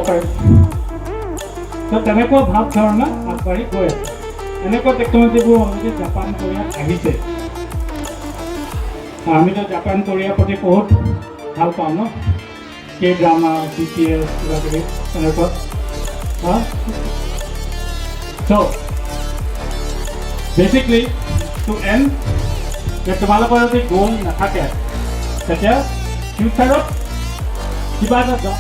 পাৰে তো তেনেকুৱা ভাৱ ধাৰণা আগবাঢ়ি গৈ আছে এনেকুৱা টেকন'লজিবোৰ অলৰেডি জাপান কোৰিয়াত আহিছে আমিতো জাপান কোৰিয়াৰ প্ৰতি বহুত ভাল পাওঁ ন কে ড্ৰামা BTS কিবা কিবি এনেকুৱা so basically to end যে তোমালোকৰ যদি গ'ল নাথাকে তেতিয়া ফিউচাৰত কিবা এটা job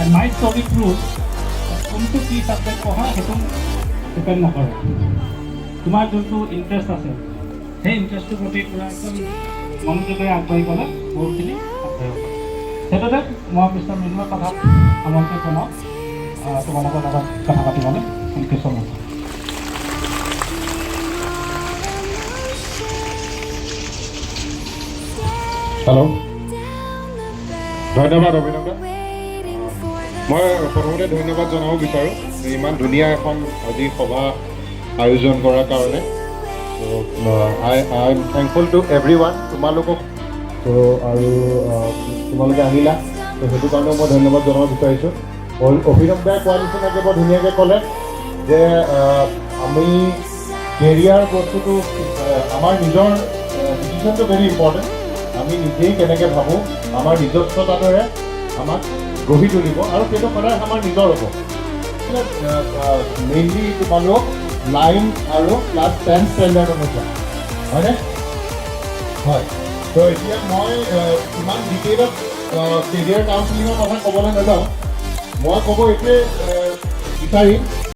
And my story proves that কোনটো কি সাবজেক্ট পঢ়া সেইটো ডিপেণ্ড নকৰে তোমাৰ যোনটো ইণ্টাৰেষ্ট আছে সেই ইণ্টাৰেষ্টটোৰ প্ৰতি পুৰা একদম মনোযোগেৰে আগবাঢ়ি গ'লে বহুতখিনি আগবাঢ়িব পাৰে সেইটোতে মই মিষ্টাৰ মৃদুলৰ কথা আমন্ত্ৰণ জনাওঁ তোমালোকৰ লগত কথা পাতিবলৈ thank you so' much hello' ধন্যবাদ অভিনন্দন মই প্ৰথমতে ধন্যবাদ জনাব বিচাৰোঁ ইমান ধুনীয়া এখন আজি সভা আয়োজন কৰাৰ কাৰণে I am thankful to everyone তোমালোকক তো আৰু তোমালোকে আহিলা তো সেইটো কাৰণেও মই ধন্যবাদ জনাব বিচাৰিছোঁ অভিনৱ দাই কোৱাৰ নিচিনাকৈ বৰ ধুনীয়াকৈ ক'লে যে আমি কেৰিয়াৰ বস্তুটো আমাৰ নিজৰ ডিচিশ্যনটো ভেৰি ইম্পৰ্টেণ্ট আমি নিজেই কেনেকৈ ভাবোঁ আমাৰ নিজস্বতাটোৰে আমাক গঢ়ি তুলিব আৰু সেইটো সদায় আমাৰ নিজৰ হ'ব মেইনলি তোমালোক 9 আৰু ক্লাছ 10 ষ্টেণ্ডাৰ্ড অনুযায়ী হয়নে হয় তো এতিয়া মই ইমান ডিটেইলত কেৰিয়াৰ কাউন্সেলিঙৰ কথা ক'বলৈ নাযাওঁ মই ক'ব এইটোৱে বিচাৰিম